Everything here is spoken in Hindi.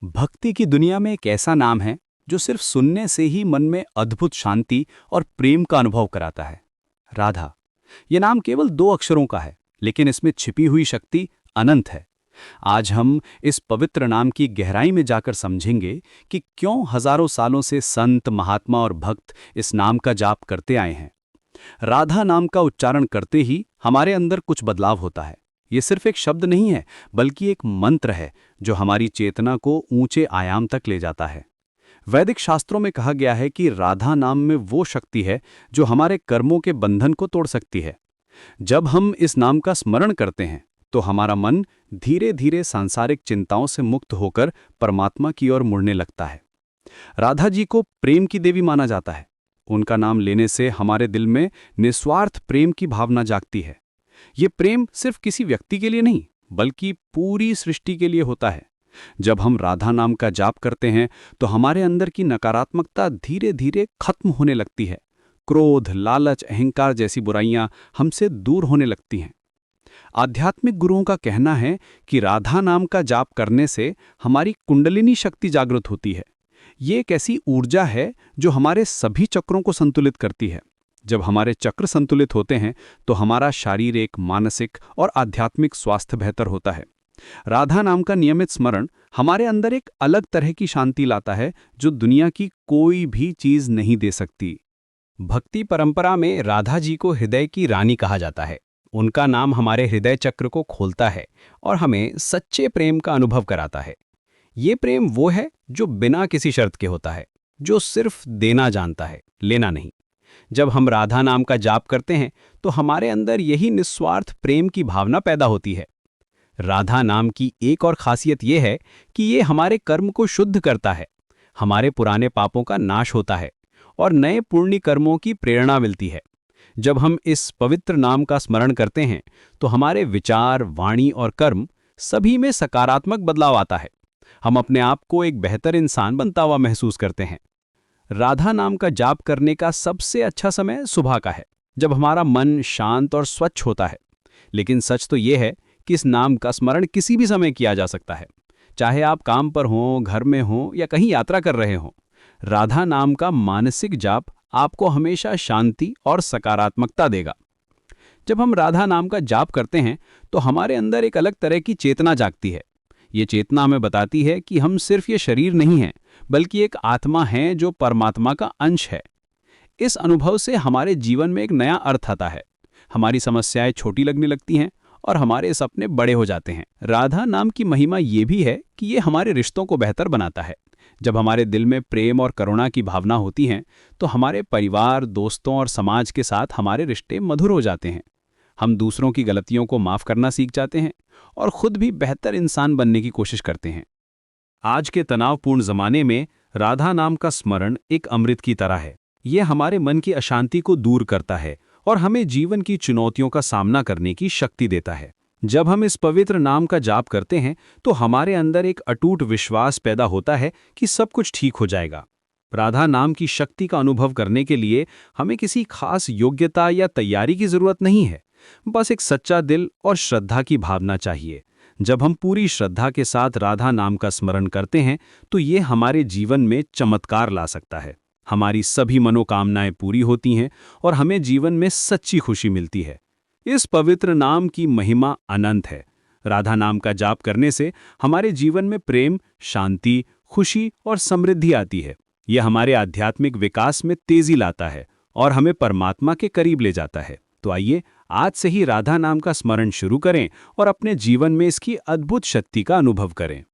भक्ति की दुनिया में एक ऐसा नाम है जो सिर्फ सुनने से ही मन में अद्भुत शांति और प्रेम का अनुभव कराता है। राधा। यह नाम केवल 2 अक्षरों का है, लेकिन इसमें छिपी हुई शक्ति अनंत है। आज हम इस पवित्र नाम की गहराई में जाकर समझेंगे कि क्यों हजारों सालों से संत, महात्मा और भक्त इस नाम का जाप करते आए हैं। राधा नाम का उच्चारण करते ही हमारे अंदर कुछ बदलाव होता है। ये सिर्फ एक शब्द नहीं है, बल्कि एक मंत्र है जो हमारी चेतना को ऊंचे आयाम तक ले जाता है। वैदिक शास्त्रों में कहा गया है कि राधा नाम में वो शक्ति है जो हमारे कर्मों के बंधन को तोड़ सकती है। जब हम इस नाम का स्मरण करते हैं तो हमारा मन धीरे धीरे सांसारिक चिंताओं से मुक्त होकर परमात्मा की ओर मुड़ने लगता है। राधा जी को प्रेम की देवी माना जाता है। उनका नाम लेने से हमारे दिल में निस्वार्थ प्रेम की भावना जागती है। ये प्रेम सिर्फ किसी व्यक्ति के लिए नहीं, बल्कि पूरी सृष्टि के लिए होता है। जब हम राधा नाम का जाप करते हैं तो हमारे अंदर की नकारात्मकता धीरे धीरे खत्म होने लगती है। क्रोध, लालच, अहंकार जैसी बुराइयां हमसे दूर होने लगती हैं। आध्यात्मिक गुरुओं का कहना है कि राधा नाम का जाप करने से हमारी कुंडलिनी शक्ति जागृत होती है। ये एक ऐसी ऊर्जा है जो हमारे सभी चक्रों को संतुलित करती है। जब हमारे चक्र संतुलित होते हैं तो हमारा शारीरिक, मानसिक और आध्यात्मिक स्वास्थ्य बेहतर होता है। राधा नाम का नियमित स्मरण हमारे अंदर एक अलग तरह की शांति लाता है जो दुनिया की कोई भी चीज नहीं दे सकती। भक्ति परंपरा में राधा जी को हृदय की रानी कहा जाता है। उनका नाम हमारे हृदय चक्र को खोलता है और हमें सच्चे प्रेम का अनुभव कराता है। ये प्रेम वो है जो बिना किसी शर्त के होता है, जो सिर्फ देना जानता है, लेना नहीं। जब हम राधा नाम का जाप करते हैं तो हमारे अंदर यही निस्वार्थ प्रेम की भावना पैदा होती है। राधा नाम की एक और खासियत यह है कि ये हमारे कर्म को शुद्ध करता है। हमारे पुराने पापों का नाश होता है और नए पुण्य कर्मों की प्रेरणा मिलती है। जब हम इस पवित्र नाम का स्मरण करते हैं तो हमारे विचार, वाणी और कर्म सभी में सकारात्मक बदलाव आता है। हम अपने आप को एक बेहतर इंसान बनता हुआ महसूस करते हैं। राधा नाम का जाप करने का सबसे अच्छा समय सुबह का है, जब हमारा मन शांत और स्वच्छ होता है। लेकिन सच तो यह है कि इस नाम का स्मरण किसी भी समय किया जा सकता है, चाहे आप काम पर हों, घर में हों या कहीं यात्रा कर रहे हों। राधा नाम का मानसिक जाप आपको हमेशा शांति और सकारात्मकता देगा। जब हम राधा नाम का जाप करते हैं तो हमारे अंदर एक अलग तरह की चेतना जागती है। ये चेतना हमें बताती है कि हम सिर्फ ये शरीर नहीं हैं, बल्कि एक आत्मा है जो परमात्मा का अंश है। इस अनुभव से हमारे जीवन में एक नया अर्थ आता है। हमारी समस्याएं छोटी लगने लगती हैं और हमारे सपने बड़े हो जाते हैं। राधा नाम की महिमा ये भी है कि ये हमारे रिश्तों को बेहतर बनाता है। जब हमारे दिल में प्रेम और करुणा की भावना होती हैं तो हमारे परिवार, दोस्तों और समाज के साथ हमारे रिश्ते मधुर हो जाते हैं। हम दूसरों की गलतियों को माफ करना सीख जाते हैं और खुद भी बेहतर इंसान बनने की कोशिश करते हैं। आज के तनावपूर्ण जमाने में राधा नाम का स्मरण एक अमृत की तरह है। यह हमारे मन की अशांति को दूर करता है और हमें जीवन की चुनौतियों का सामना करने की शक्ति देता है। जब हम इस पवित्र नाम का जाप करते हैं तो हमारे अंदर एक अटूट विश्वास पैदा होता है कि सब कुछ ठीक हो जाएगा। राधा नाम की शक्ति का अनुभव करने के लिए हमें किसी खास योग्यता या तैयारी की जरूरत नहीं है। बस एक सच्चा दिल और श्रद्धा की भावना चाहिए। जब हम पूरी श्रद्धा के साथ राधा नाम का स्मरण करते हैं तो ये हमारे जीवन में चमत्कार ला सकता है। हमारी सभी मनोकामनाएं पूरी होती हैं और हमें जीवन में सच्ची खुशी मिलती है। इस पवित्र नाम की महिमा अनंत है। राधा नाम का जाप करने से हमारे जीवन में प्रेम, शांति, खुशी और समृद्धि आती है। यह हमारे आध्यात्मिक विकास में तेजी लाता है और हमें परमात्मा के करीब ले जाता है। तो आइए आज से ही राधा नाम का स्मरण शुरू करें और अपने जीवन में इसकी अद्भुत शक्ति का अनुभव करें।